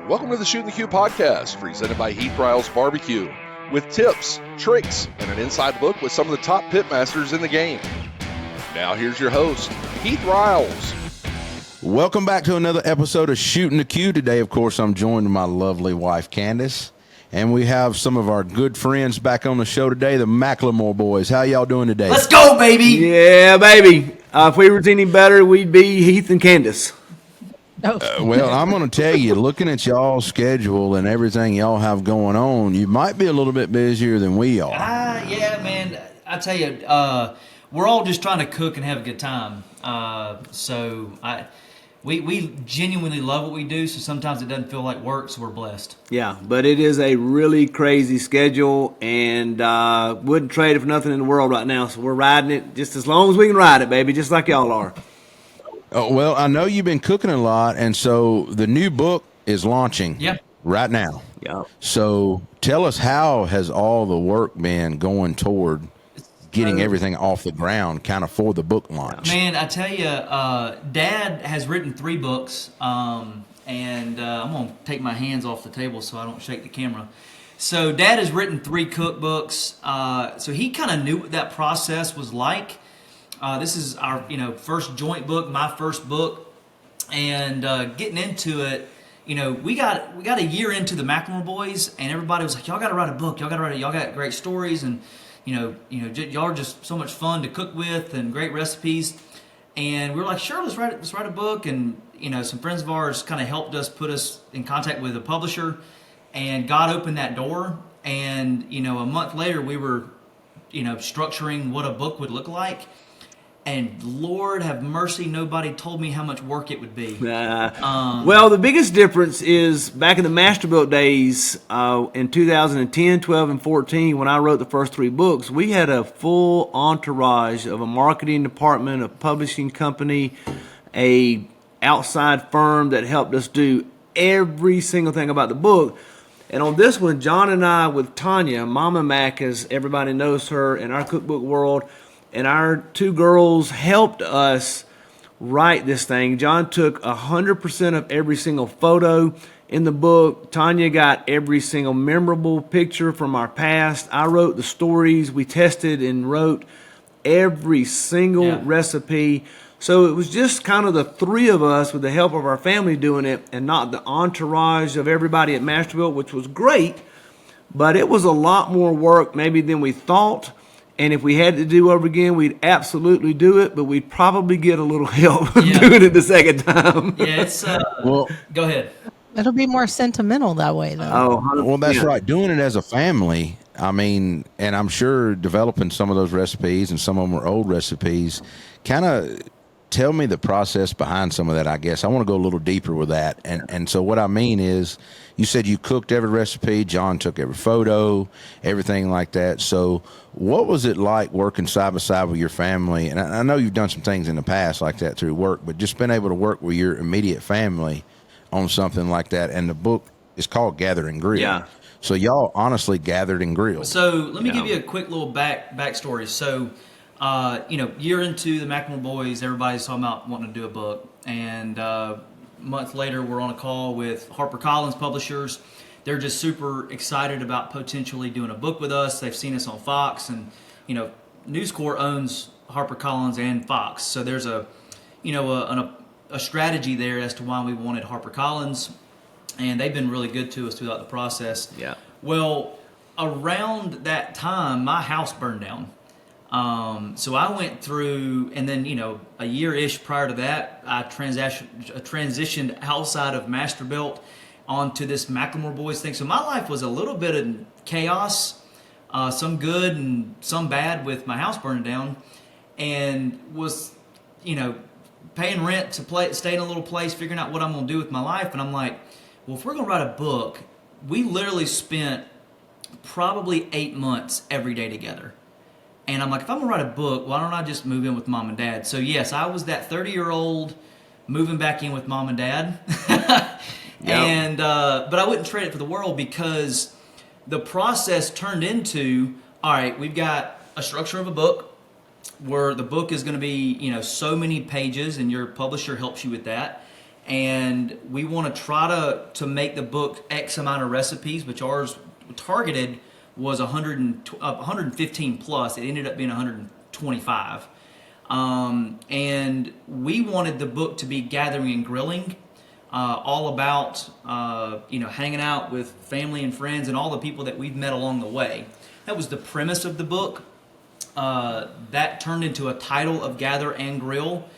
Welcome to the Shootin The Que podcast, presented by Heath Riles Barbecue, with tips, tricks, and an inside look with some of the top pitmasters in the game. Now here's your host, Heath Riles. Welcome back to another episode of Shootin The Que. Today, of course, I'm joined by my lovely wife, Candace, and we have some of our good friends back on the show today, the McLemore Boys. How y'all doing today? Let's go, baby! Yeah, baby. If we were any better, we'd be Heath and Candace. Well, I'm going to tell you, looking at y'all's schedule and everything y'all have going on, you might be a little bit busier than we are. Yeah, man. I tell you, we're all just trying to cook and have a good time. We genuinely love what we do, so sometimes it doesn't feel like work, so we're blessed. Yeah, but it is a really crazy schedule, and wouldn't trade it for nothing in the world right now. So we're riding it just as long as we can ride it, baby, just like y'all are. Oh, well, I know you've been cooking a lot, and so the new book is launching right now. Yeah. So tell us, how has all the work been going toward getting everything off the ground kind of for the book launch? Man, I tell you, Dad has written 3 books, and I'm going to take my hands off the table so I don't shake the camera. So Dad has written 3 cookbooks, so he kind of knew what that process was like. This is our first joint book, my first book, and getting into it, we got a year into the McLemore Boys, and everybody was like, y'all got to write a book, y'all got great stories, and y'all are just so much fun to cook with and great recipes. And we were like, sure, let's write a book. And some friends of ours kind of helped us, put us in contact with a publisher, and God opened that door. And a month later, we were structuring what a book would look like. And Lord have mercy, nobody told me how much work it would be. Well, the biggest difference is back in the Masterbuilt days, in 2010, 12, and 14, when I wrote the first 3 books, we had a full entourage of a marketing department, a publishing company, a outside firm that helped us do every single thing about the book. And on this one, John and I, with Tanya, Mama Mac, as everybody knows her in our cookbook world, and our 2 girls helped us write this thing. John took 100% of every single photo in the book. Tanya got every single memorable picture from our past. I wrote the stories. We tested and wrote every single recipe. So it was just kind of the 3 of us with the help of our family doing it, and not the entourage of everybody at Masterbuilt, which was great. But it was a lot more work maybe than we thought. And if we had to do over again, we'd absolutely do it, but we'd probably get a little help doing it the second time. Yeah, it's well, go ahead. It'll be more sentimental that way, though. Well, that's right. Doing it as a family, I mean, and I'm sure developing some of those recipes, and some of them are old recipes, kind of tell me the process behind some of that, I guess. I want to go a little deeper with that. And so what I mean is, you said you cooked every recipe, John took every photo, everything like that. So what was it like working side by side with your family? And I know you've done some things in the past like that through work, but just being able to work with your immediate family on something like that. And the book is called Gather and Grill. Yeah. So y'all honestly gathered and grilled. So let me give you a quick little backstory. So, year into the McLemore Boys, everybody's talking about wanting to do a book. And a month later, we're on a call with HarperCollins publishers. They're just super excited about potentially doing a book with us. They've seen us on Fox, and News Corp owns HarperCollins and Fox. So there's a strategy there as to why we wanted HarperCollins, and they've been really good to us throughout the process. Yeah. Well, around that time, my house burned down. So I went through, and then, a year-ish prior to that, I transitioned outside of Masterbuilt onto this McLemore Boys thing. So my life was a little bit in chaos, some good and some bad with my house burning down, and was, paying rent to stay in a little place, figuring out what I'm going to do with my life. And I'm like, well, if we're going to write a book, we literally spent probably 8 months every day together. And I'm like, if I'm going to write a book, why don't I just move in with Mom and Dad? So, yes, I was that 30-year-old moving back in with Mom and Dad. And but I wouldn't trade it for the world, because the process turned into, all right, we've got a structure of a book where the book is going to be, so many pages, and your publisher helps you with that. and we want to try to make the book X amount of recipes, which ours targeted was 115 plus. It ended up being 125. And we wanted the book to be gathering and grilling, all about, hanging out with family and friends and all the people that we've met along the way. That was the premise of the book. That turned into a title of Gather and Grill.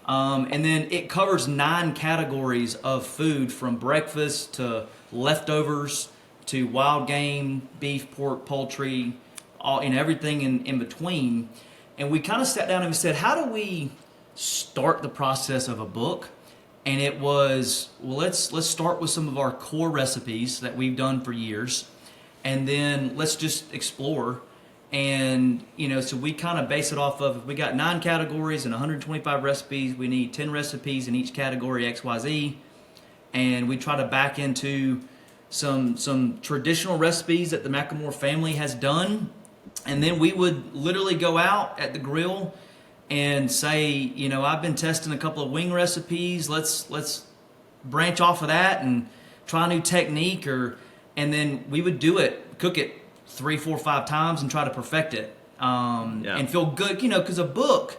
And then it covers 9 categories of food, from breakfast to leftovers to wild game, beef, pork, poultry, everything in between. And we kind of sat down and said, how do we start the process of a book? And it was, well, let's start with some of our core recipes that we've done for years, and then let's just explore. And, so we kind of base it off of, if we got 9 categories and 125 recipes, we need 10 recipes in each category, XYZ. And we try to back into some traditional recipes that the McLemore family has done. And then we would literally go out at the grill and say, I've been testing a couple of wing recipes. Let's branch off of that and try a new technique. And then we would cook it 3, 4, 5 times and try to perfect it. And feel good, because a book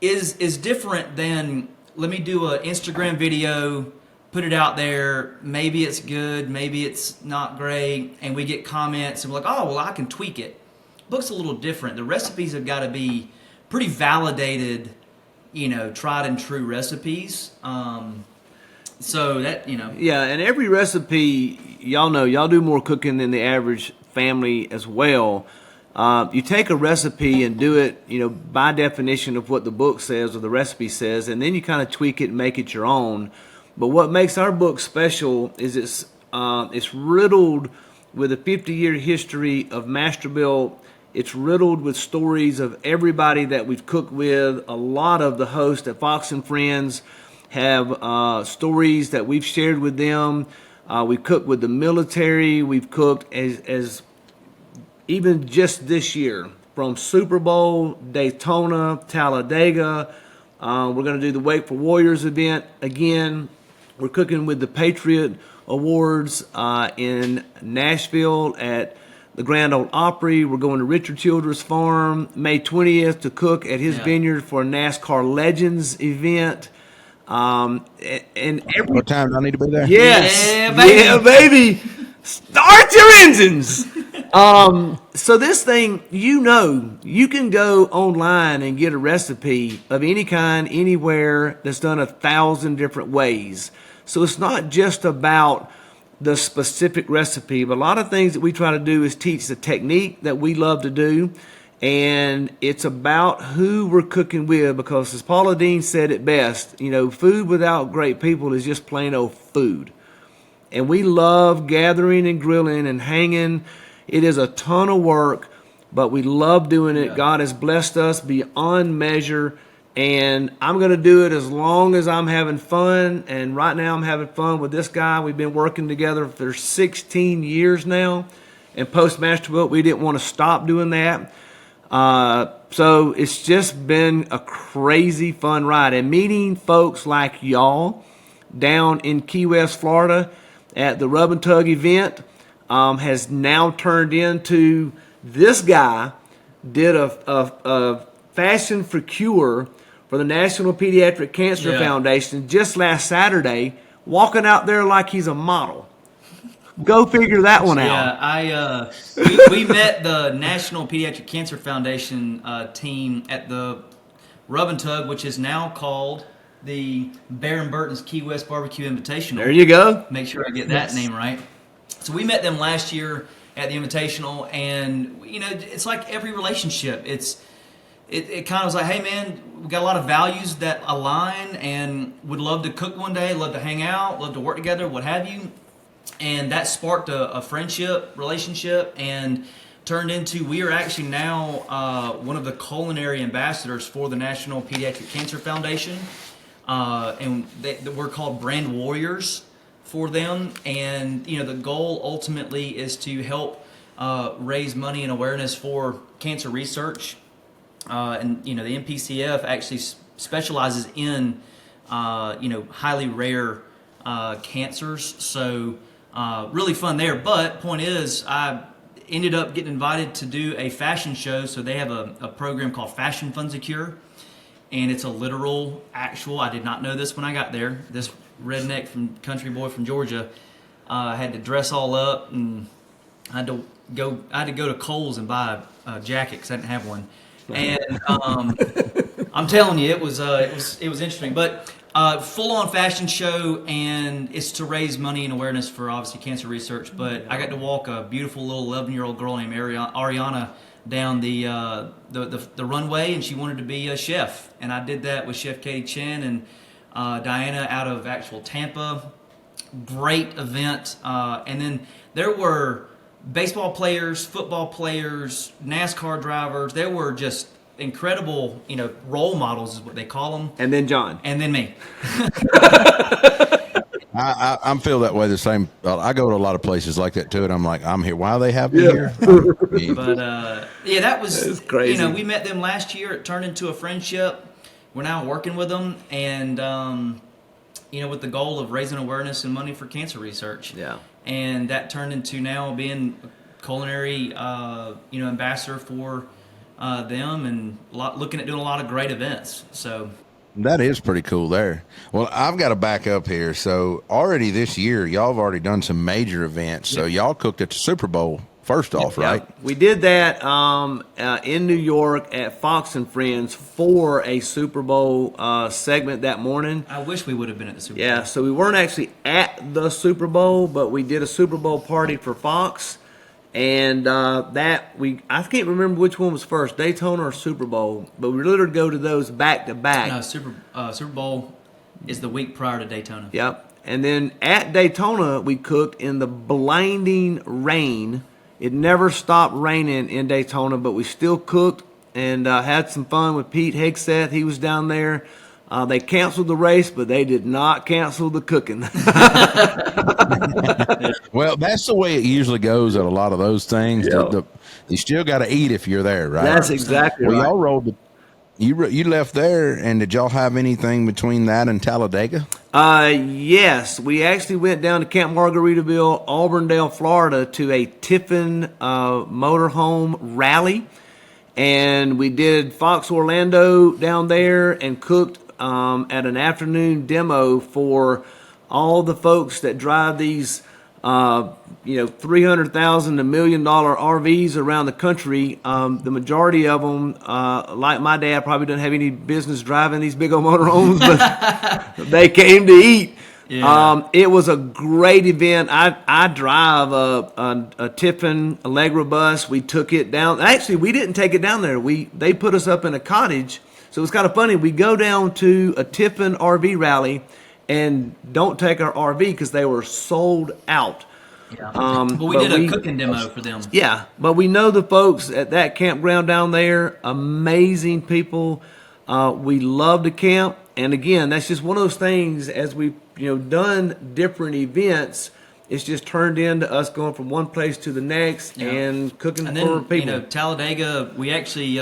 is different than, let me do an Instagram video, put it out there. Maybe it's good, maybe it's not great. And we get comments and we're like, oh, well, I can tweak it. Book's a little different. The recipes have got to be pretty validated, tried and true recipes. So that, Yeah, and every recipe, y'all do more cooking than the average family as well. You take a recipe and do it, by definition of what the book says or the recipe says, and then you kind of tweak it and make it your own. But what makes our book special is it's riddled with a 50-year history of Masterbuilt. It's riddled with stories of everybody that we've cooked with. A lot of the hosts at Fox and Friends have stories that we've shared with them. We've cooked with the military. We've cooked as even just this year, from Super Bowl, Daytona, Talladega. We're going to do the Wake for Warriors event again. We're cooking with the Patriot Awards in Nashville at the Grand Ole Opry. We're going to Richard Childress Farm May 20th to cook at his vineyard for a NASCAR Legends event. And What time do I need to be there? Yes. Yeah, baby. Yeah, baby. Start your engines. So this thing, you can go online and get a recipe of any kind, anywhere, that's done 1,000 different ways. So it's not just about the specific recipe, but a lot of things that we try to do is teach the technique that we love to do. And it's about who we're cooking with, because as Paula Deen said it best, food without great people is just plain old food. And we love gathering and grilling and hanging. It is a ton of work, but we love doing it. God has blessed us beyond measure, and I'm going to do it as long as I'm having fun. And right now I'm having fun with this guy. We've been working together for 16 years now. And post Masterbuilt, we didn't want to stop doing that. So it's just been a crazy fun ride. And meeting folks like y'all down in Key West, Florida at the Rub and Tug event has now turned into, this guy did a fashion for cure for the National Pediatric Cancer Foundation just last Saturday, walking out there like he's a model. Go figure that one out. Yeah, we met the National Pediatric Cancer Foundation team at the Rub and Tug, which is now called the Baron Burton's Key West Barbecue Invitational. There you go. Make sure I get that name right. So we met them last year at the Invitational, and it's like every relationship. It kind of was like, hey man, we got a lot of values that align, and would love to cook one day, love to hang out, love to work together, what have you. And that sparked a friendship, relationship, and turned into, we are actually now one of the culinary ambassadors for the National Pediatric Cancer Foundation. And we're called brand warriors for them. And, the goal ultimately is to help raise money and awareness for cancer research. And, the NPCF actually specializes in highly rare cancers. So really fun there. But point is, I ended up getting invited to do a fashion show. So they have a program called Fashion Funds a Cure. And it's a literal, actual, I did not know this when I got there. This redneck country boy from Georgia had to dress all up, and I had to go to Kohl's and buy a jacket because I didn't have one. And I'm telling you, it was interesting. But full on fashion show, and it's to raise money and awareness for obviously cancer research. But I got to walk a beautiful little 11-year-old girl named Ariana down the runway, and she wanted to be a chef, and I did that with Chef Katie Chen and Diana out of actual Tampa. Great event. And then there were baseball players, football players, NASCAR drivers. There were just incredible, role models is what they call them. And then John. And then me. I feel that way the same. I go to a lot of places like that too, and I'm like, I'm here. Why they have me here? But that was crazy. We met them last year. It turned into a friendship. We're now working with them, and with the goal of raising awareness and money for cancer research. Yeah. And that turned into now being a culinary, ambassador for them, and looking at doing a lot of great events. So. That is pretty cool there. Well, I've got to back up here. So already this year, y'all have already done some major events. So y'all cooked at the Super Bowl first off, right? Yeah. We did that in New York at Fox and Friends for a Super Bowl segment that morning. I wish we would have been at the Super Bowl. Yeah, so we weren't actually at the Super Bowl, but we did a Super Bowl party for Fox. And I can't remember which one was first, Daytona or Super Bowl, but we literally go to those back to back. No, Super Bowl is the week prior to Daytona. Yep. And then at Daytona, we cooked in the blinding rain. It never stopped raining in Daytona, but we still cooked and had some fun with Pete Hegseth. He was down there. They canceled the race, but they did not cancel the cooking. Well, that's the way it usually goes at a lot of those things. Yeah. You still got to eat if you're there, right? That's exactly right. Y'all rolled you left there, and did y'all have anything between that and Talladega? Yes. We actually went down to Camp Margaritaville, Auburndale, Florida, to a Tiffin motorhome rally. And we did Fox Orlando down there and cooked at an afternoon demo for all the folks that drive these, $300,000 to $1 million RVs around the country. The majority of them, like my dad, probably doesn't have any business driving these big old motorhomes, but they came to eat. Yeah. It was a great event. I drive a Tiffin Allegra bus. We took it down. Actually, we didn't take it down there. They put us up in a cottage. So it's kind of funny. We go down to a Tiffin RV rally and don't take our RV because they were sold out. Yeah. But we did a cooking demo for them. Yeah, but we know the folks at that campground down there. Amazing people. We love to camp. And again, that's just one of those things as we've done different events. It's just turned into us going from one place to the next and cooking for people. Talladega, we actually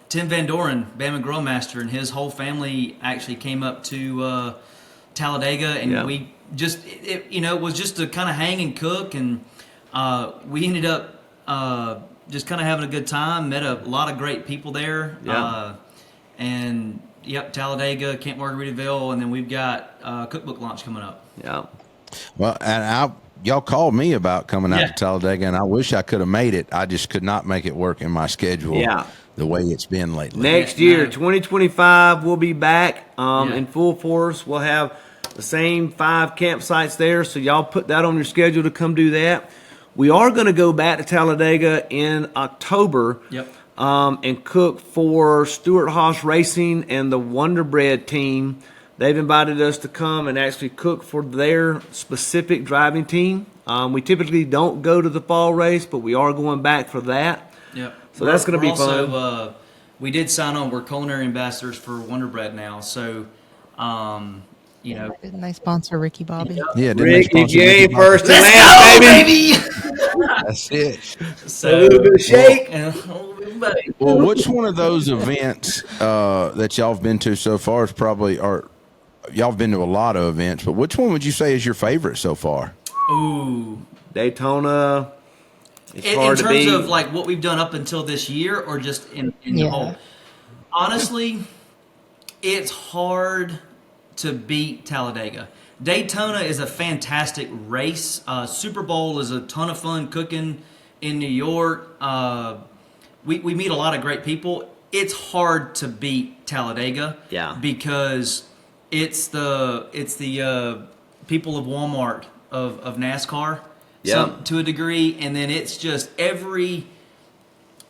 Tim Van Doren, Bama Grill Master, and his whole family actually came up to Talladega, and we just it was just to kind of hang and cook, and we ended up just kind of having a good time. Met a lot of great people there, and Talladega, Camp Margaritaville, and then we've got cookbook launch coming up. Yeah. Well, and y'all called me about coming out to Talladega, and I wish I could have made it. I just could not make it work in my schedule. Yeah. The way it's been lately. Next year, 2025, we'll be back in full force. We'll have the same 5 campsites there, so y'all put that on your schedule to come do that. We are going to go back to Talladega in October and cook for Stuart Haas Racing and the Wonder Bread team. They've invited us to come and actually cook for their specific driving team. We typically don't go to the fall race, but we are going back for that. Yep. So that's going to be fun. Also, we did sign on. We're culinary ambassadors for Wonder Bread now. So, didn't they sponsor Ricky Bobby? Yeah, Ricky J first and last, baby. That's it. So, a little bit of shake. Well, which one of those events that y'all have been to so far is probably y'all have been to a lot of events, but which one would you say is your favorite so far? Ooh. Daytona. It's In hard to terms beat. of like what we've done up until this year, or just in the Yeah. whole. Honestly, it's hard to beat Talladega. Daytona is a fantastic race. Super Bowl is a ton of fun cooking in New York. We meet a lot of great people. It's hard to beat Talladega, Yeah. because it's the people of Walmart of NASCAR, Yeah. to a degree, and then it's just every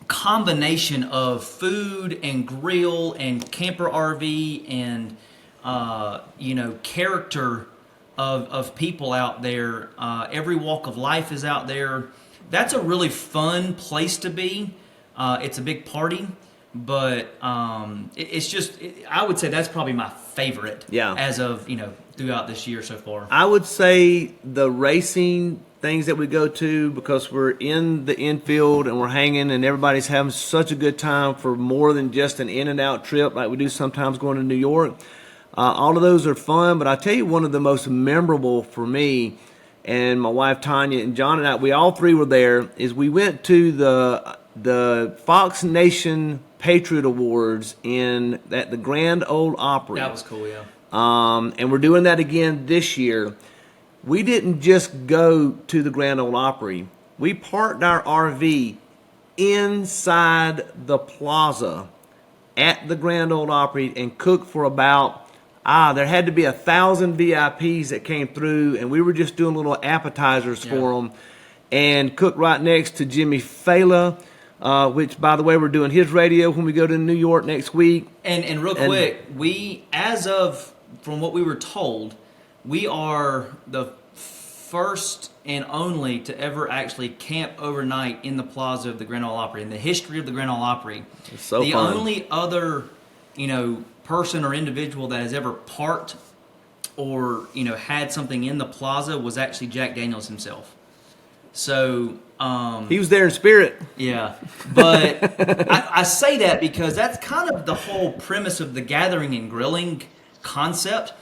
combination of food and grill and camper RV and character of people out there. Every walk of life is out there. That's a really fun place to be. It's a big party, but it's just, I would say that's probably my favorite. Yeah. As of throughout this year so far. I would say the racing things that we go to, because we're in the infield and we're hanging and everybody's having such a good time for more than just an in and out trip like we do sometimes going to New York. All of those are fun, but I tell you, one of the most memorable for me and my wife Tanya and John and I, we all three were there, is we went to the Fox Nation Patriot Awards at the Grand Ole Opry. That was cool, yeah. And we're doing that again this year. We didn't just go to the Grand Ole Opry. We parked our RV inside the plaza at the Grand Ole Opry and cooked for about, there had to be 1,000 VIPs that came through, and we were just doing little appetizers for them, and cooked right next to Jimmy Fallon, which, by the way, we're doing his radio when we go to New York next week. And real quick, we, as of, from what we were told, we are the first and only to ever actually camp overnight in the plaza of the Grand Ole Opry. In the history of the Grand Ole Opry, It's so the fun. only other, person or individual that has ever parked or, had something in the plaza was actually Jack Daniels himself. So, He was there in spirit. yeah, but I say that because that's kind of the whole premise of the gathering and grilling concept,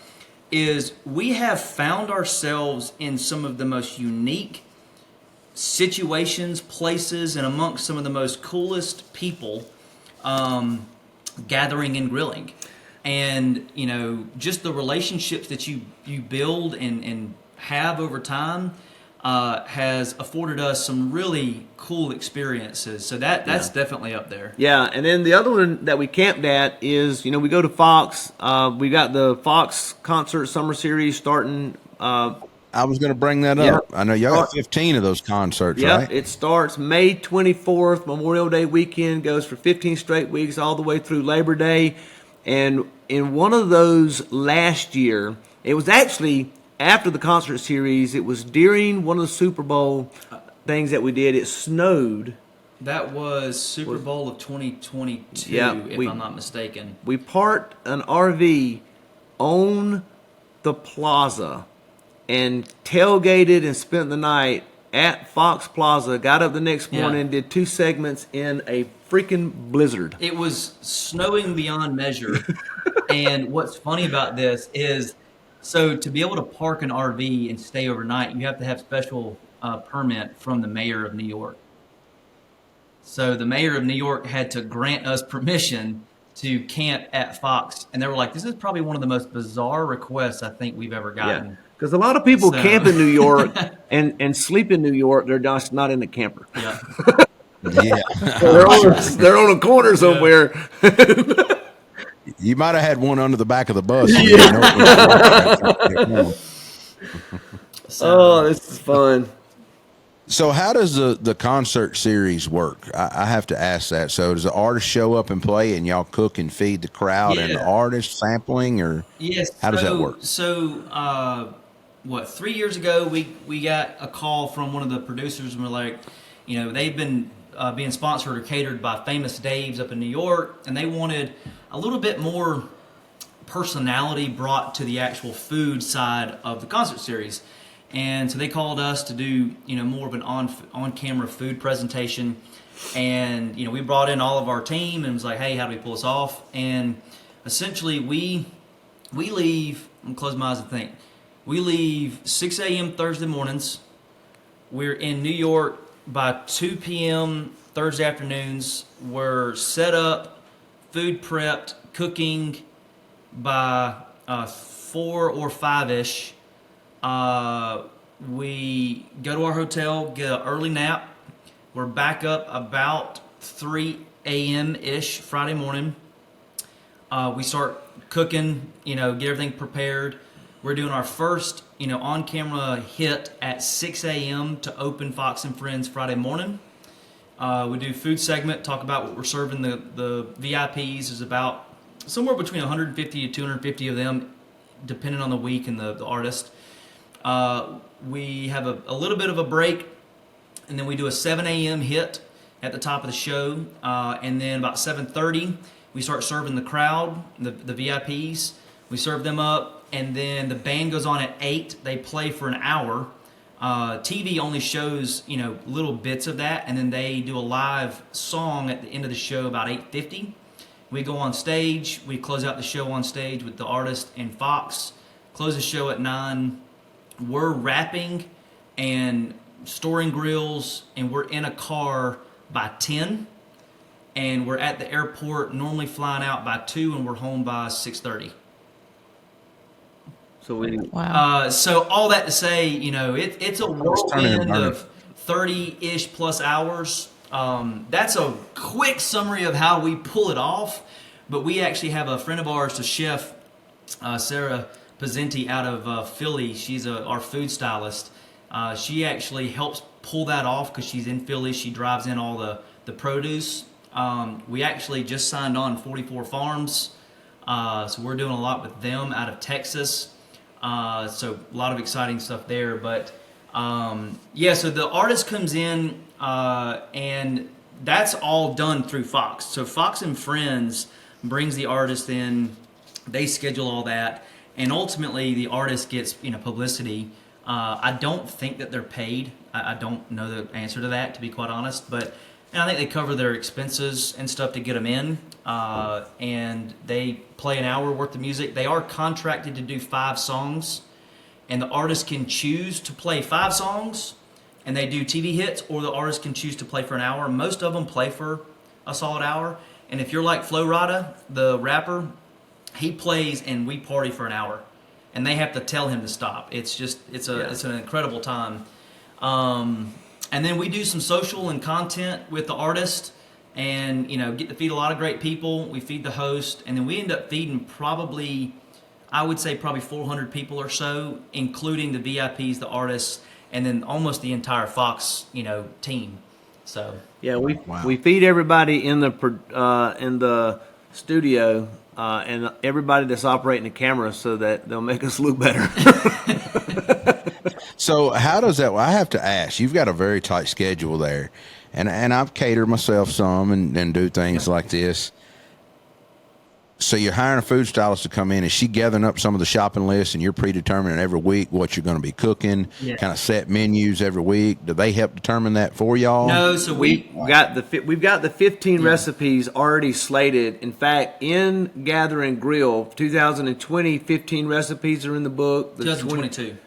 is we have found ourselves in some of the most unique situations, places, and amongst some of the most coolest people gathering and grilling. And, just the relationships that you build and have over time has afforded us some really cool experiences. So that's definitely up there. Yeah, and then the other one that we camped at is, we go to Fox. We got the Fox Concert Summer Series starting. I was going to bring that up. I know y'all got 15 of those concerts, right? It starts May 24th, Memorial Day weekend, goes for 15 straight weeks all the way through Labor Day. And in one of those last year, it was actually after the concert series, it was during one of the Super Bowl things that we did. It snowed. That was Super Bowl of 2022, if I'm not mistaken. We parked an RV on the plaza and tailgated and spent the night at Fox Plaza, got up the next morning, did 2 segments in a freaking blizzard. It was snowing beyond measure. And what's funny about this is, so to be able to park an RV and stay overnight, you have to have special permit from the mayor of New York. So the mayor of New York had to grant us permission to camp at Fox. And they were like, this is probably one of the most bizarre requests I think we've ever gotten. Because a lot of people camp in New York and sleep in New York. They're just not in the camper. Yeah. Yeah. They're on a corner somewhere. You might have had one under the back of the bus. Oh, this is fun. So how does the concert series work? I have to ask that. So does the artist show up and play, and y'all cook and feed the crowd and the artist sampling, or how does that work? So, 3 years ago, we got a call from one of the producers, and we're like, they've been being sponsored or catered by Famous Dave's up in New York, and they wanted a little bit more personality brought to the actual food side of the concert series. And so they called us to do, more of an on-camera food presentation. And, we brought in all of our team and was like, hey, how do we pull this off? And essentially we we leave. I'm gonna close my eyes and think. We leave 6 a.m. Thursday mornings. We're in New York by 2 p.m. Thursday afternoons. We're set up, food prepped, cooking by 4 or 5-ish. We go to our hotel, get an early nap. We're back up about 3 a.m.-ish Friday morning. We start cooking, get everything prepared. We're doing our first, on-camera hit at 6 a.m. to open Fox and Friends Friday morning. We do food segment, talk about what we're serving the VIPs. Is about somewhere between 150 to 250 of them, depending on the week and the artist. We have a little bit of a break, and then we do a 7 a.m. hit at the top of the show, and then about 7:30 we start serving the crowd, the VIPs. We serve them up, and then the band goes on at 8. They play for an hour. TV only shows little bits of that, and then they do a live song at the end of the show about 8:50. We go on stage. We close out the show on stage with the artist and Fox. Close the show at 9. We're wrapping and storing grills, and we're in a car by 10. And we're at the airport, normally flying out by 2, and we're home by 6:30. Wow. So all that to say, it's a whirlwind of 30-ish plus hours. That's a quick summary of how we pull it off. But we actually have a friend of ours, the chef, Sarah Pizzenti out of Philly. She's our food stylist. She actually helps pull that off because she's in Philly. She drives in all the produce. We actually just signed on 44 Farms. So we're doing a lot with them out of Texas. So a lot of exciting stuff there. But so the artist comes in and that's all done through Fox. So Fox and Friends brings the artist in. They schedule all that. And ultimately the artist gets publicity. I don't think that they're paid. I don't know the answer to that, to be quite honest. And I think they cover their expenses and stuff to get them in. And they play an hour worth of music. They are contracted to do 5 songs. And the artist can choose to play 5 songs, and they do TV hits, or the artist can choose to play for an hour. Most of them play for a solid hour. And if you're like Flo Rida, the rapper, he plays and we party for an hour. And they have to tell him to stop. It's an incredible time. And then we do some social and content with the artist, and get to feed a lot of great people. We feed the host, and then we end up feeding probably 400 people or so, including the VIPs, the artists, and then almost the entire Fox team. So we feed everybody in the studio. And everybody that's operating the camera so that they'll make us look better. So how does that? Well, I have to ask. You've got a very tight schedule there, and I've catered myself some and do things like this. So you're hiring a food stylist to come in. Is she gathering up some of the shopping lists, and you're predetermining every week what you're going to be cooking? Yeah. Kind of set menus every week. Do they help determine that for y'all? No, so we've got the 15 recipes already slated. In fact, in Gather and Grill 2020, 15 recipes are in the book.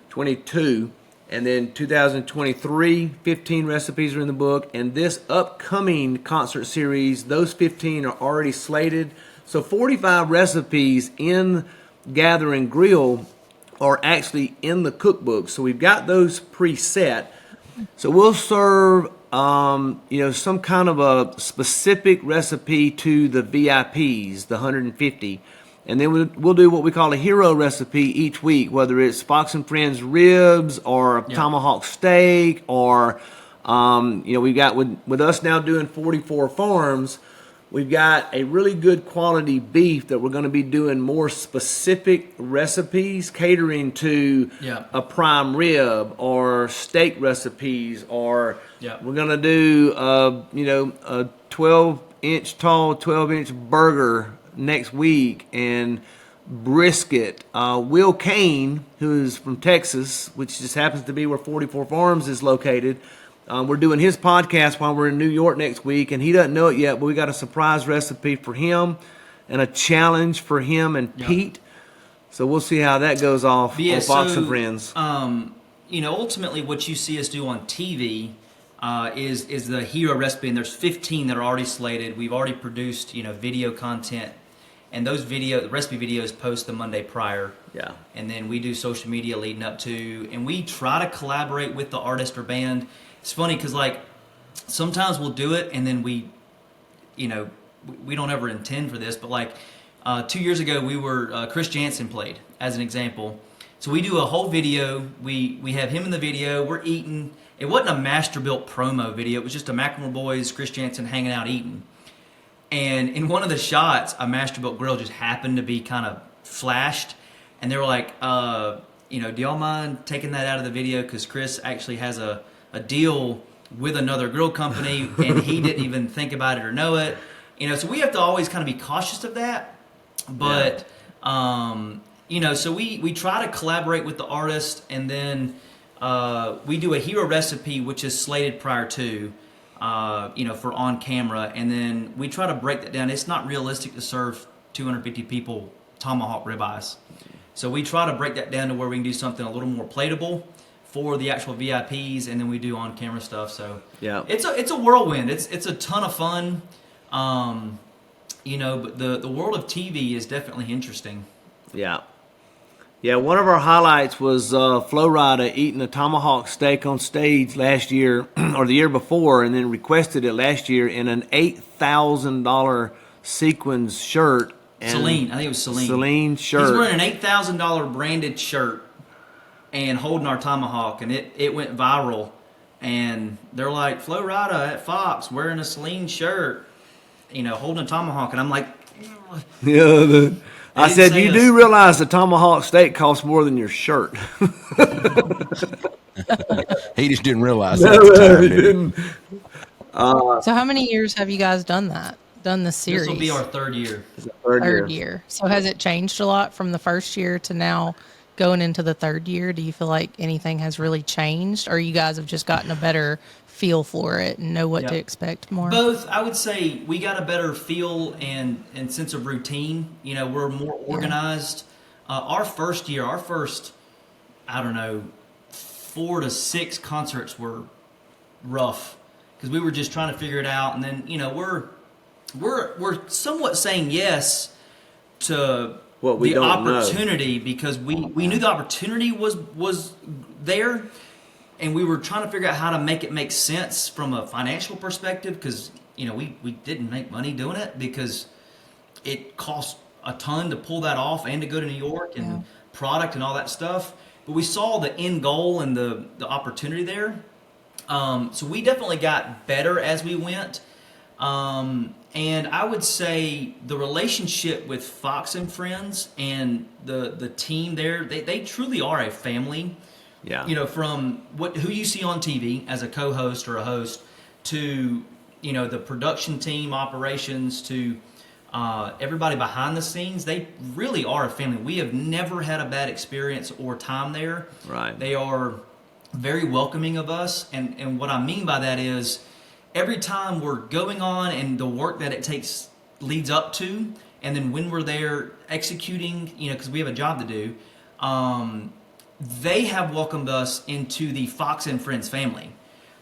22. And then 2023, 15 recipes are in the book. And this upcoming concert series, those 15 are already slated. So 45 recipes in Gather and Grill are actually in the cookbook. So we've got those preset. So we'll serve, some kind of a specific recipe to the VIPs, the 150. And then we'll do what we call a hero recipe each week, whether it's Fox and Friends ribs or tomahawk steak or, we've got with us now doing 44 Farms, we've got a really good quality beef that we're going to be doing more specific recipes, catering to a prime rib or steak recipes, or we're going to do a 12-inch tall, 12-inch burger next week, and brisket. Will Kane, who is from Texas, which just happens to be where 44 Farms is located, we're doing his podcast while we're in New York next week, and he doesn't know it yet, but we got a surprise recipe for him and a challenge for him and Pete. So we'll see how that goes off But yeah, on Fox so, and Friends. Ultimately what you see us do on TV is the hero recipe, and there's 15 that are already slated. We've already produced, video content, and those recipe videos post the Monday prior. Yeah. And then we do social media leading up to, and we try to collaborate with the artist or band. It's funny because sometimes we'll do it, and then we don't ever intend for this, but 2 years ago we were Chris Jansen played as an example. So we do a whole video. We have him in the video. We're eating. It wasn't a Masterbuilt promo video. It was just a McLemore Boys, Chris Jansen hanging out eating. And in one of the shots, a Masterbuilt grill just happened to be kind of flashed. And they were like, do y'all mind taking that out of the video? Because Chris actually has a deal with another grill company, and he didn't even think about it or know it. So we have to always kind of be cautious of that. But, so we try to collaborate with the artist, and then we do a hero recipe, which is slated prior to, for on camera. And then we try to break that down. It's not realistic to serve 250 people tomahawk ribeyes. So we try to break that down to where we can do something a little more platable for the actual VIPs, and then we do on camera stuff. So yeah, it's a whirlwind. It's a ton of fun. But the world of TV is definitely interesting. Yeah. Yeah, one of our highlights was Flo Rida eating a tomahawk steak on stage last year or the year before, and then requested it last year in an $8,000 sequins shirt. Celine, I think it was Celine. Celine shirt. He's wearing an $8,000 branded shirt and holding our tomahawk, and it went viral. And they're like, Flo Rida at Fox wearing a Celine shirt, holding a tomahawk, and I'm like, yeah. I said, you do realize the tomahawk steak costs more than your shirt. He just didn't realize that at the time, he did he? didn't. So how many years have you guys done this series? This will be our third year. Third year. So has it changed a lot from the first year to now going into the third year? Do you feel like anything has really changed, or you guys have just gotten a better feel for it and know what to expect more? Both. I would say we got a better feel and sense of routine. We're more organized. Our first, I don't know, 4 to 6 concerts were rough because we were just trying to figure it out. And then, we're somewhat saying yes to what we the don't opportunity know. Because we knew the opportunity was there. And we were trying to figure out how to make it make sense from a financial perspective because, we didn't make money doing it because it cost a ton to pull that off and to go to New York and product and all that stuff. But we saw the end goal and the opportunity there. So we definitely got better as we went. And I would say the relationship with Fox and Friends and the team there, they truly are a family. Yeah. From who you see on TV as a co-host or a host to, the production team, operations, to everybody behind the scenes, they really are a family. We have never had a bad experience or time there. Right. They are very welcoming of us. And what I mean by that is every time we're going on and the work that it takes leads up to, and then when we're there executing, because we have a job to do, they have welcomed us into the Fox and Friends family.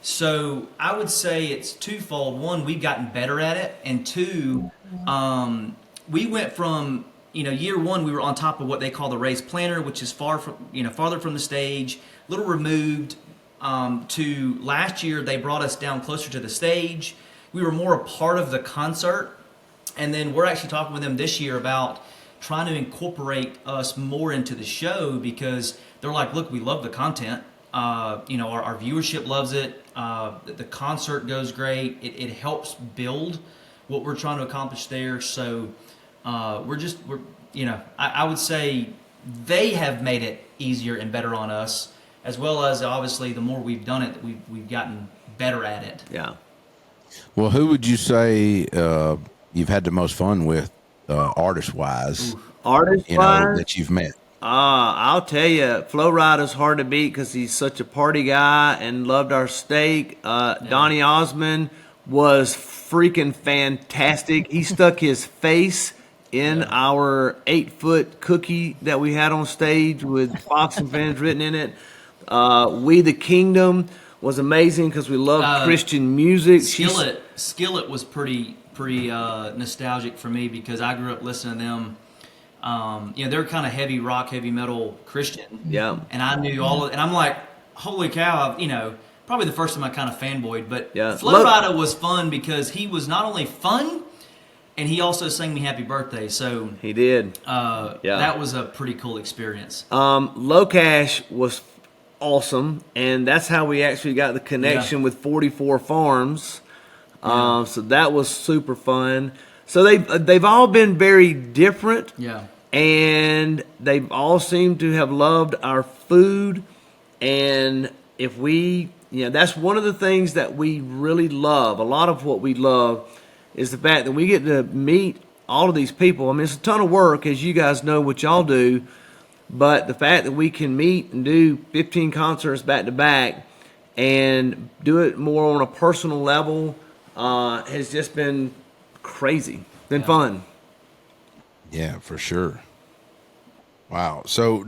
So I would say it's twofold. One, we've gotten better at it. And two, we went from, year one, we were on top of what they call the raised planter, which is farther from the stage, a little removed, to last year, they brought us down closer to the stage. We were more a part of the concert. And then we're actually talking with them this year about trying to incorporate us more into the show because they're like, look, we love the content. Our viewership loves it. The concert goes great. It helps build what we're trying to accomplish there. So I would say they have made it easier and better on us, as well as obviously the more we've done it, we've gotten better at it. Yeah. Well, who would you say you've had the most fun with, artist-wise? Artist-wise? That you've met. I'll tell you, Flo Rida's hard to beat because he's such a party guy and loved our steak. Donnie Osmond was freaking fantastic. He stuck his face in our 8-foot cookie that we had on stage with Fox and Fans written in it. We the Kingdom was amazing because we love Christian music. Skillet was pretty nostalgic for me because I grew up listening to them. They're kind of heavy rock, heavy metal Christian. Yeah. And I knew all of, and I'm like, holy cow, probably the first time I kind of fanboyed. But Flow Rider was fun because he was not only fun, and he also sang me happy birthday. So he did. That was a pretty cool experience. Low Cash was awesome, and that's how we actually got the connection with 44 Farms. So that was super fun. So they've all been very different. Yeah. And they've all seemed to have loved our food. And if we, that's one of the things that we really love. A lot of what we love is the fact that we get to meet all of these people. I mean, it's a ton of work, as you guys know what y'all do. But the fact that we can meet and do 15 concerts back to back and do it more on a personal level has just been crazy. Been fun. Yeah, for sure. Wow. So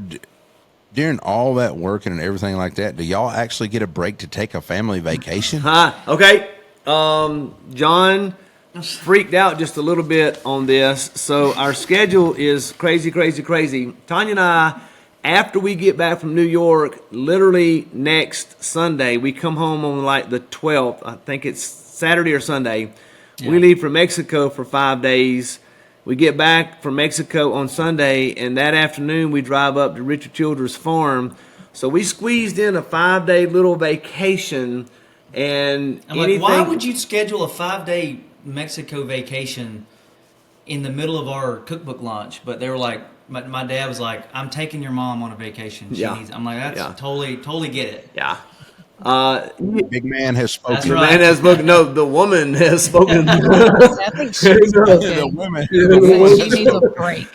during all that working and everything like that, do y'all actually get a break to take a family vacation? Okay. John freaked out just a little bit on this. So our schedule is crazy. Tanya and I, after we get back from New York, literally next Sunday, we come home on like the 12th. I think it's Saturday or Sunday. Yeah. We leave for Mexico for 5 days. We get back from Mexico on Sunday, and that afternoon we drive up to Richard Childress Farm. So we squeezed in a 5-day little vacation. And why would you schedule a 5-day Mexico vacation in the middle of our cookbook launch? But they were like, my dad was like, I'm taking your mom on a vacation. I'm like, that's totally get it. Yeah. Big man has spoken. That's right. The man has spoken. No, the woman has spoken. I think she's The women. She needs a break.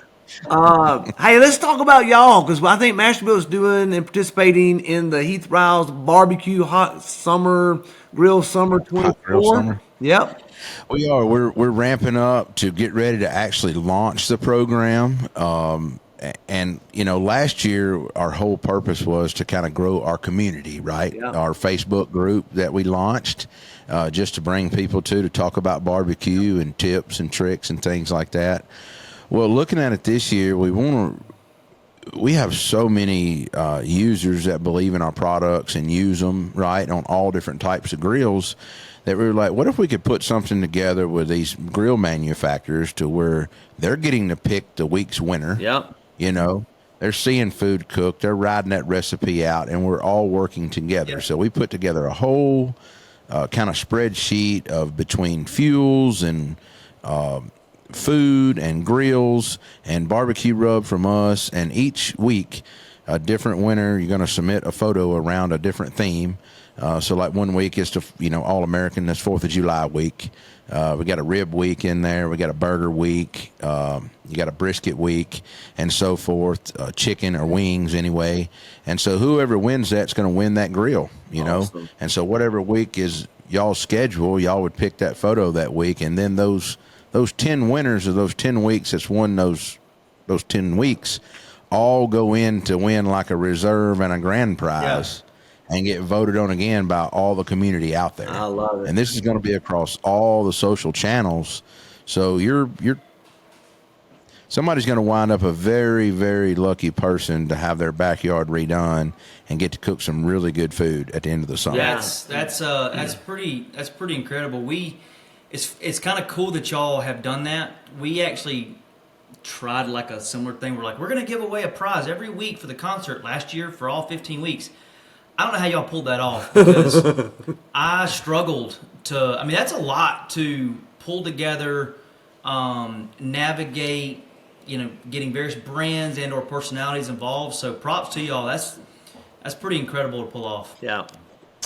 Hey, let's talk about y'all, because I think Masterville is doing and participating in the Heath Riles Barbecue Hot Summer Grill Summer 24. Hot Grill Summer. Yep. We are. We're ramping up to get ready to actually launch the program. And last year our whole purpose was to kind of grow our community, right? Yeah. Our Facebook group that we launched, just to bring people to talk about barbecue and tips and tricks and things like that. Well, looking at it this year, we have so many users that believe in our products and use them, right, on all different types of grills, that we were like, what if we could put something together with these grill manufacturers to where they're getting to pick the week's winner. Yep. They're seeing food cooked, they're riding that recipe out, and we're all working together. Yep. So we put together a whole kind of spreadsheet of between fuels and food and grills and barbecue rub from us, and each week a different winner. You're going to submit a photo around a different theme. So like one week is to All American. That's 4th of July week. We got a rib week in there. We got a burger week. You got a brisket week, and so forth. Chicken or wings anyway. And so whoever wins that's going to win that grill. Awesome. And so whatever week is y'all's schedule, y'all would pick that photo that week, and then those 10 winners of those 10 weeks that's won those 10 weeks all go in to win like a reserve and a grand prize. Yeah. And get voted on again by all the community out there. I love it. And this is going to be across all the social channels. So somebody's going to wind up a very, very lucky person to have their backyard redone and get to cook some really good food at the end of the summer. Yeah, that's pretty incredible. It's kind of cool that y'all have done that. We actually tried like a similar thing. We're like, we're going to give away a prize every week for the concert last year for all 15 weeks. I don't know how y'all pulled that off, because I struggled to. I mean, that's a lot to pull together, navigate. Getting various brands and/or personalities involved. So props to y'all. That's pretty incredible to pull off. Yeah.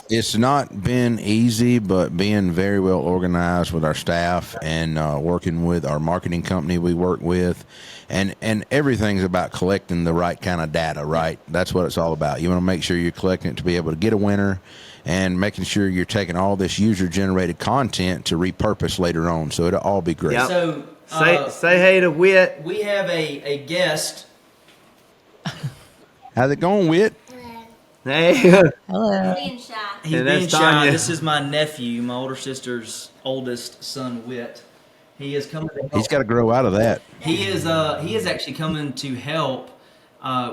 It's not been easy, but being very well organized with our staff and working with our marketing company we work with, and everything's about collecting the right kind of data, right? That's what it's all about. You want to make sure you're collecting it to be able to get a winner, and making sure you're taking all this user-generated content to repurpose later on, so it'll all be great. Yep. So Say hey to Whit. We have a guest. How's it going, Whit? Hey. Hello. Being shy. He's And being that's shy. Tanya. This is my nephew, my older sister's oldest son, Whit. He is coming to help. He's got to grow out of that. He is actually coming to help.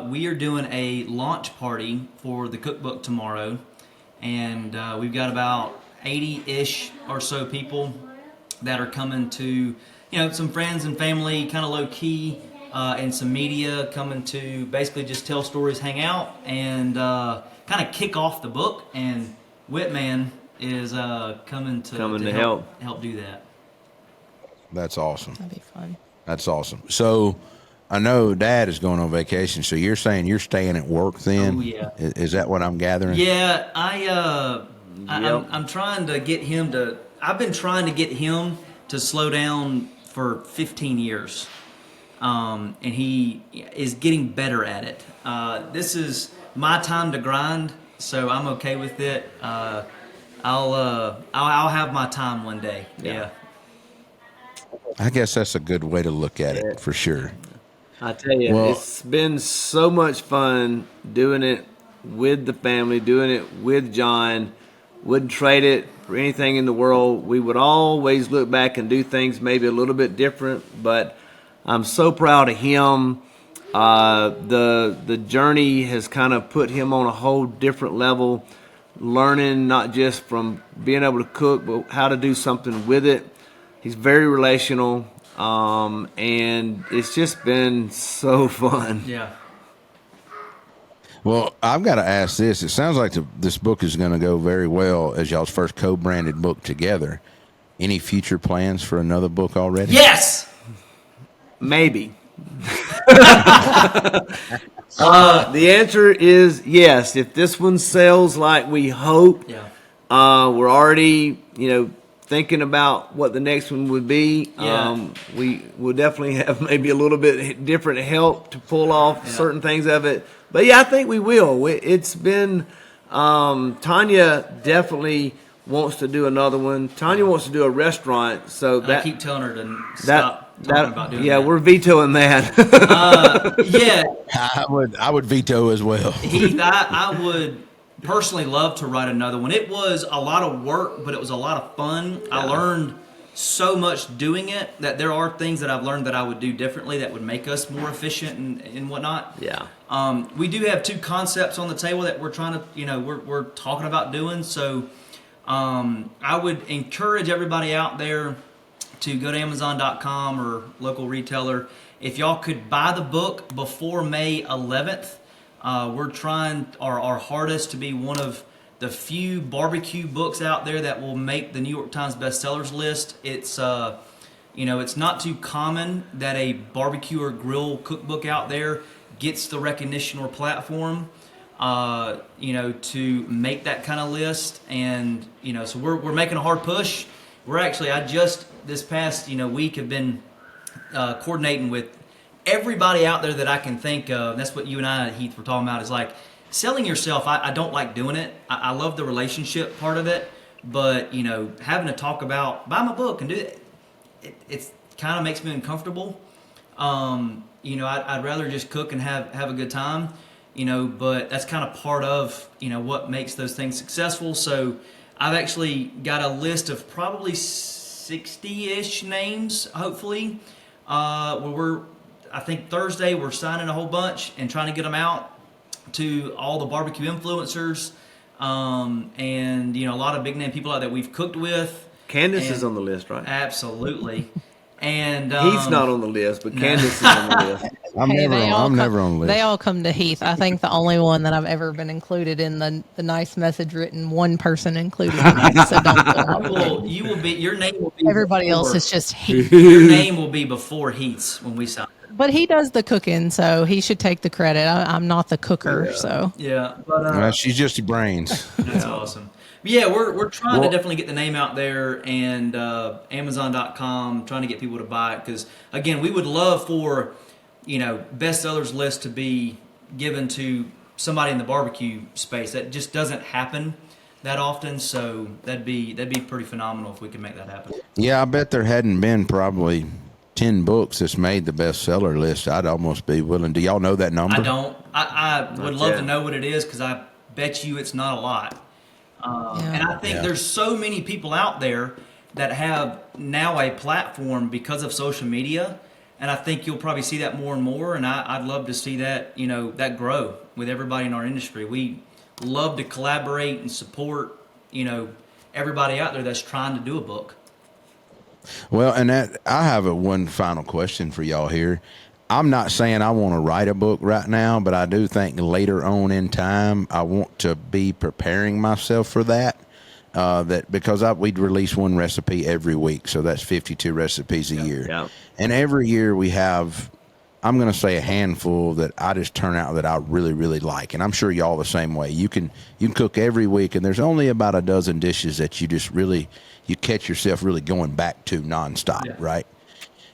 We are doing a launch party for the cookbook tomorrow, and we've got about 80-ish or so people that are coming to, some friends and family, kind of low key, and some media coming to basically just tell stories, hang out, and kind of kick off the book. And Whitman is coming to help do that. That's awesome. That'd be fun. That's awesome. So I know Dad is going on vacation. So you're saying you're staying at work then? Oh, yeah. Is that what I'm gathering? Yeah, I'm trying to get him to. I've been trying to get him to slow down for 15 years, and he is getting better at it. This is my time to grind, so I'm okay with it. I'll have my time one day. Yeah. I guess that's a good way to look at it for sure. I tell you, Well- it's been so much fun doing it with the family, doing it with John. Wouldn't trade it for anything in the world. We would always look back and do things maybe a little bit different, but I'm so proud of him. The journey has kind of put him on a whole different level, learning not just from being able to cook, but how to do something with it. He's very relational, and it's just been so fun. Yeah. Well, I've got to ask this. It sounds like this book is going to go very well as y'all's first co-branded book together. Any future plans for another book already? Yes. Maybe. The answer is yes. If this one sells like we hope, Yeah. we're already, thinking about what the next one would be. Yeah. We will definitely have maybe a little bit different help to pull off certain things of it. But yeah, I think we will. It's been, Tanya definitely wants to do another one. Tanya wants to do a restaurant. So I keep telling her to stop talking about doing that. we're vetoing that. Yeah. I would veto as well. Heath, I would personally love to write another one. It was a lot of work, but it was a lot of fun. I learned so much doing it that there are things that I've learned that I would do differently that would make us more efficient and whatnot. Yeah. We do have two concepts on the table that we're trying to, we're talking about doing. So I would encourage everybody out there to go to Amazon.com or local retailer. If y'all could buy the book before May 11th, we're trying our hardest to be one of the few barbecue books out there that will make the New York Times bestsellers list. It's it's not too common that a barbecue or grill cookbook out there gets the recognition or platform, to make that kind of list. And so we're making a hard push. I just this past week have been coordinating with everybody out there that I can think of. That's what you and I, Heath, were talking about, is like selling yourself. I don't like doing it. I love the relationship part of it, but having to talk about buy my book and do it, it's kind of makes me uncomfortable. I'd rather just cook and have a good time, but that's kind of part of what makes those things successful. So I've actually got a list of probably 60-ish names, hopefully, where I think Thursday we're signing a whole bunch and trying to get them out to all the barbecue influencers, and a lot of big name people out that we've cooked with. Candace is on the list, right? Absolutely. And He's not on the list, but Candace is on the list. I'm never on the list. They all come to Heath. I think the only one that I've ever been included in the nice message written, one person included me, so don't feel obligated. you will be. Your name will be. Everybody before, else is just Heath. Your name will be before Heath's when we sign. But he does the cooking, so he should take the credit. I'm not the cooker, so. Yeah, but Well, she's just your brains. that's awesome. But yeah, we're trying to definitely get the name out there, and Amazon.com, trying to get people to buy it, because again, we would love for bestsellers list to be given to somebody in the barbecue space. That just doesn't happen that often, so that'd be pretty phenomenal if we could make that happen. Yeah, I bet there hadn't been probably 10 books that's made the bestseller list, I'd almost be willing. Do y'all know that number? I don't. I would love yet. to know what it is because I bet you it's not a lot. Yeah. And I think there's so many people out there that have now a platform because of social media. And I think you'll probably see that more and more. And I'd love to see that, that grow with everybody in our industry. We love to collaborate and support, everybody out there that's trying to do a book. Well, and I have one final question for y'all here. I'm not saying I want to write a book right now, but I do think later on in time, I want to be preparing myself for that. Because we'd release one recipe every week, so that's 52 recipes a year. Yeah. And every year we have, I'm going to say, a handful that I just turn out that I really, really like. And I'm sure y'all the same way. You can cook every week, and there's only about a dozen dishes that you just really, you catch yourself really going back to nonstop, right?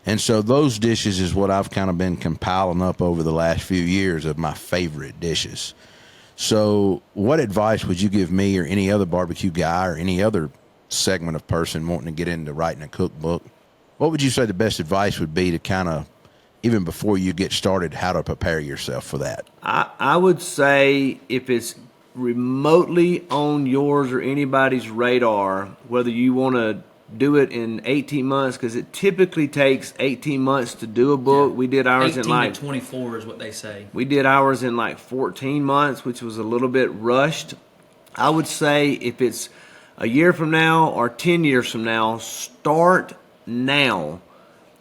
And so those dishes is what I've kind of been compiling up over the last few years of my favorite dishes. So what advice would you give me or any other barbecue guy or any other segment of person wanting to get into writing a cookbook? What would you say the best advice would be to kind of, even before you get started, how to prepare yourself for that? I would say if it's remotely on yours or anybody's radar, whether you want to do it in 18 months, because it typically takes 18 months to do a book. Yeah. We did ours 18 in like to 24 is what they say. We did ours in like 14 months, which was a little bit rushed. I would say if it's a year from now or 10 years from now, start now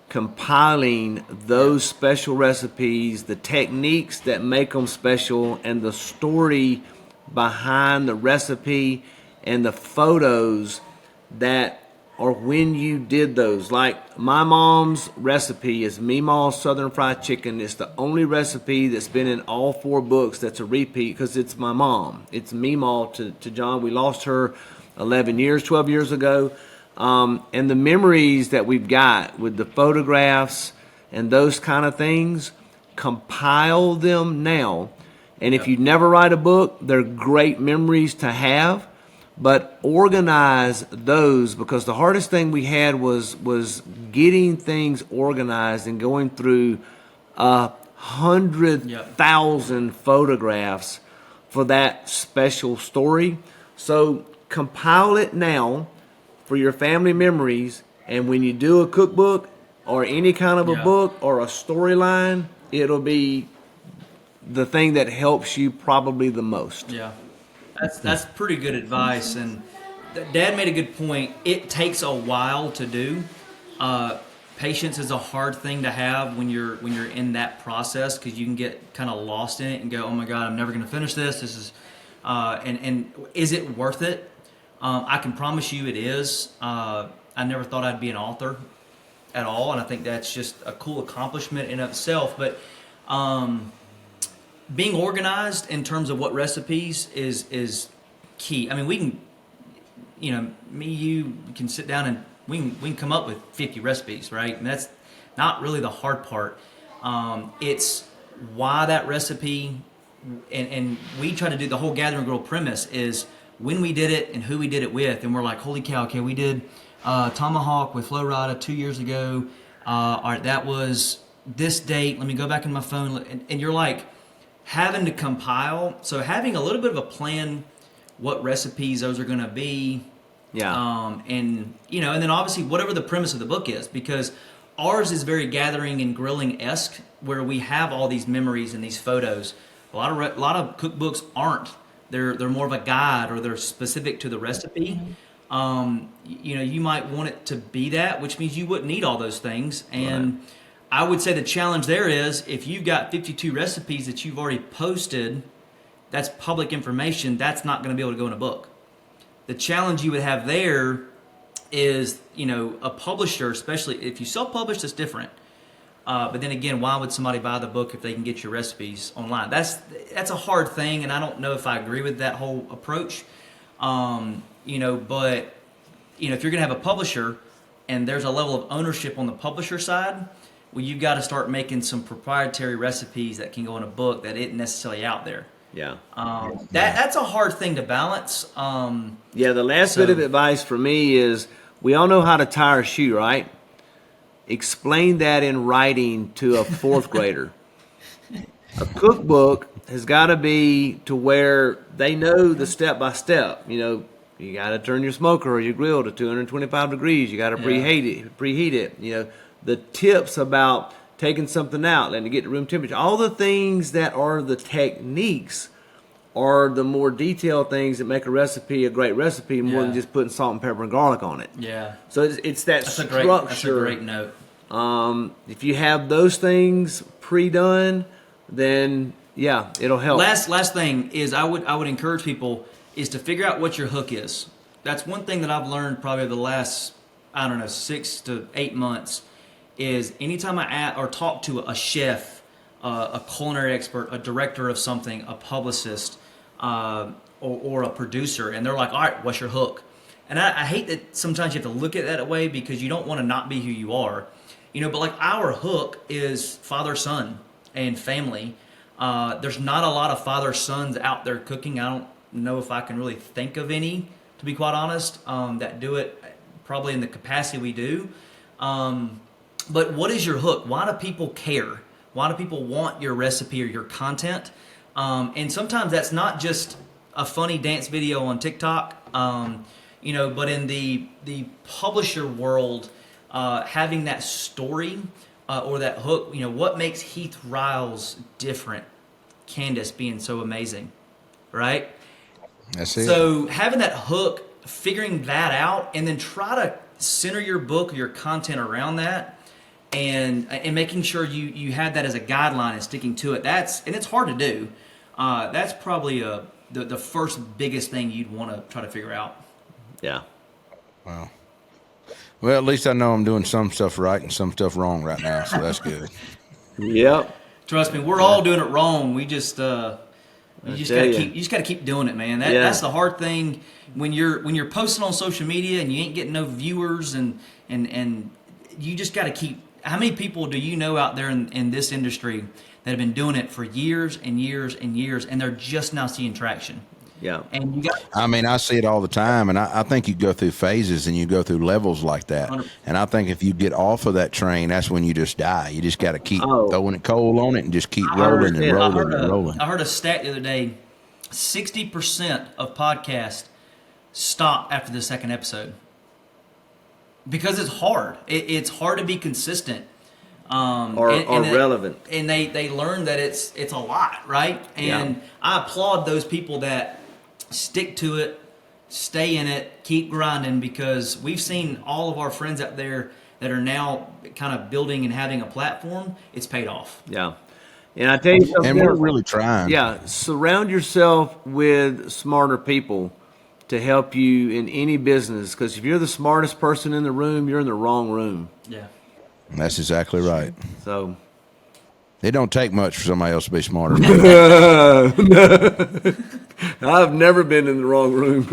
compiling those special recipes, the techniques that make them special, and the story behind the recipe and the photos that or when you did those. Like my mom's recipe is Meemaw's Southern Fried Chicken. It's the only recipe that's been in all 4 books that's a repeat because it's my mom. It's Meemaw to John. We lost her 12 years ago. And the memories that we've got with the photographs and those kind of things, compile them now. And if you never write a book, they're great memories to have. But organize those, because the hardest thing we had was getting things organized and going through 100,000 photographs for that special story. So compile it now for your family memories, and when you do a cookbook or any kind of a book or a storyline, it'll be the thing that helps you probably the most. Yeah. That's pretty good advice, and Dad made a good point. It takes a while to do. Patience is a hard thing to have when you're in that process, because you can get kind of lost in it and go, "Oh my God, I'm never going to finish this." This is, and is it worth it? I can promise you it is. I never thought I'd be an author at all, and I think that's just a cool accomplishment in itself. But being organized in terms of what recipes is key. I mean, we can, you can sit down and we can come up with 50 recipes, right? And that's not really the hard part. It's why that recipe, and we try to do the whole Gather and Grill premise is when we did it and who we did it with, and we're like, holy cow, okay, we did Tomahawk with Flo Rida 2 years ago. All right, that was this date. Let me go back in my phone, and you're like, having to compile, so having a little bit of a plan what recipes those are going to be, and then obviously whatever the premise of the book is, because ours is very gathering and grilling-esque, where we have all these memories and these photos. A lot of cookbooks aren't. They're more of a guide, or they're specific to the recipe. You might want it to be that, which means you wouldn't need all those things. And right. I would say the challenge there is, if you've got 52 recipes that you've already posted, that's public information, that's not going to be able to go in a book. The challenge you would have there is, a publisher, especially if you self-publish, that's different. But then again, why would somebody buy the book if they can get your recipes online? That's a hard thing, and I don't know if I agree with that whole approach. But if you're going to have a publisher and there's a level of ownership on the publisher side, well, you've got to start making some proprietary recipes that can go in a book that isn't necessarily out there. Yeah. That's a hard thing to balance. The last bit of advice for me is, we all know how to tie our shoe, right? explain that in writing to a fourth grader. A cookbook has got to be to where they know the step by step. You know, you got to turn your smoker or your grill to 225 degrees. You got to preheat it. You know, the tips about taking something out and to get to room temperature. All the things that are the techniques are the more detailed things that make a recipe a great recipe, more than just putting salt and pepper and garlic on it. Yeah. So it's that structure. That's a great note. If you have those things pre-done, then it'll help. Last thing is I would encourage people is to figure out what your hook is. That's one thing that I've learned probably the last 6 to 8 months is anytime I talk to a chef, a culinary expert, a director of something, a publicist, or a producer, and they're like, all right, what's your hook? And I hate that sometimes you have to look at it that way because you don't want to not be who you are. But like our hook is father-son and family. There's not a lot of father-sons out there cooking. I don't know if I can really think of any, to be quite honest, that do it probably in the capacity we do. But what is your hook? Why do people care? Why do people want your recipe or your content? And sometimes that's not just a funny dance video on TikTok, but in the publisher world, having that story or that hook, what makes Heath Riles different? Candace being so amazing, right? That's it. So having that hook, figuring that out, and then try to center your book or your content around that, and making sure you have that as a guideline and sticking to it. And it's hard to do. That's probably the first biggest thing you'd want to try to figure out. Yeah. Wow. Well, at least I know I'm doing some stuff right and some stuff wrong right now, so that's good. Yep. Trust me, we're all doing it wrong. We just you just gotta keep doing it, man. That's the hard thing when you're posting on social media and you ain't getting no viewers and you just gotta keep. How many people do you know out there in this industry that have been doing it for years and years and years, and they're just now seeing traction? Yeah. And I see it all the time, and I think you go through phases and you go through levels like that. 100%. And I think if you get off of that train, that's when you just die. You just got to keep throwing it coal on it and just keep rolling and rolling. I heard a stat the other day: 60% of podcasts stop after the second episode because it's hard. It's hard to be consistent. Or relevant. And they learn that it's a lot, right? And I applaud those people that stick to it, stay in it, keep grinding, because we've seen all of our friends out there that are now kind of building and having a platform. It's paid off. Yeah. And I tell you something. And we're really trying. Yeah. Surround yourself with smarter people to help you in any business, because if you're the smartest person in the room, you're in the wrong room. Yeah. That's exactly right. So it don't take much for somebody else to be smarter. I've never been in the wrong room.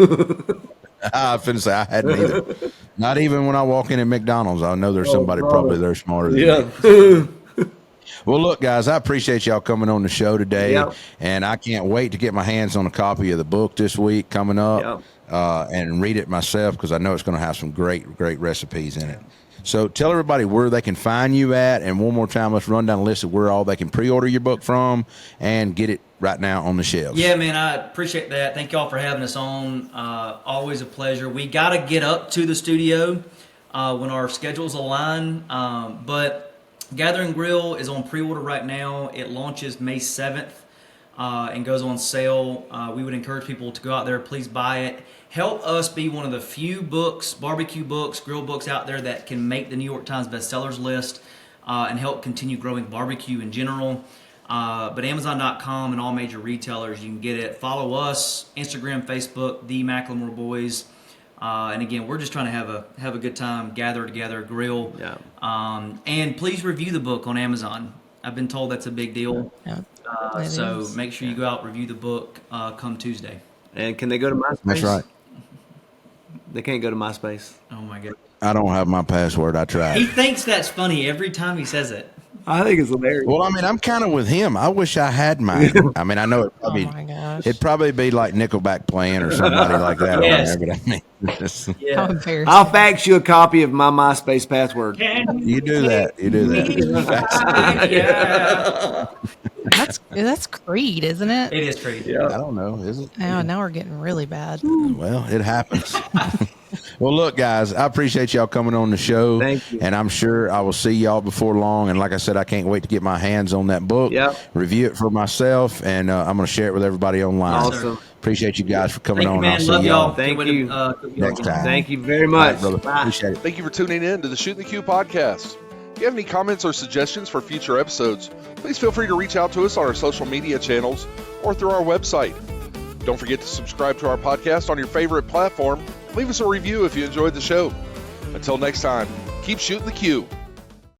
I was finna say I hadn't either. Not even when I walk in at McDonald's, I know there's somebody probably there smarter than me. Well, look, guys, I appreciate y'all coming on the show today, and I can't wait to get my hands on a copy of the book this week coming up and read it myself, because I know it's going to have some great recipes in it. So tell everybody where they can find you at, and one more time, let's run down a list of where all they can pre-order your book from and get it right now on the shelves. Yeah, man, I appreciate that. Thank y'all for having us on. Always a pleasure. We got to get up to the studio when our schedules align, but Gathering Grill is on pre-order right now. It launches May 7th and goes on sale. We would encourage people to go out there. Please buy it. Help us be one of the few books, barbecue books, grill books out there that can make the New York Times bestsellers list and help continue growing barbecue in general. But Amazon.com and all major retailers, you can get it. Follow us, Instagram, Facebook, the McLemore Boys. And again, we're just trying to have a good time, gather together, grill. Yeah. And please review the book on Amazon. I've been told that's a big deal. Yeah, So make sure you go out and review the book come Tuesday. And can they go to MySpace? That's right. They can't go to MySpace. Oh my God. I don't have my password. I tried. He thinks that's funny every time he says it. I think it's hilarious. Well, I mean, I'm kind of with him. I wish I had mine. I mean, I know Oh my gosh. it'd probably be like Nickelback playing or somebody like that Yes. on there. But I mean, How embarrassing. I'll fax you a copy of my MySpace password. you do that. You do that. Yeah. That's Creed, isn't it? It is Creed. I don't know. Is it? Now we're getting really bad. Well, it happens. Well, look, guys, I appreciate y'all coming on the show. Thank you. And I'm sure I will see y'all before long. And like I said, I can't wait to get my hands on that book, Yep. review it for myself, and I'm going to share it with everybody online. Awesome. Appreciate you guys for coming Thank you, on. man. I'll see Love y'all. Thank Can't wait to, you. cook Next again. time. Thank you very All right, much. brother. Bye. Appreciate it. Thank you for tuning in to the Shootin The Que podcast. If you have any comments or suggestions for future episodes, please feel free to reach out to us on our social media channels or through our website. Don't forget to subscribe to our podcast on your favorite platform. Leave us a review if you enjoyed the show. Until next time, keep shooting the Que.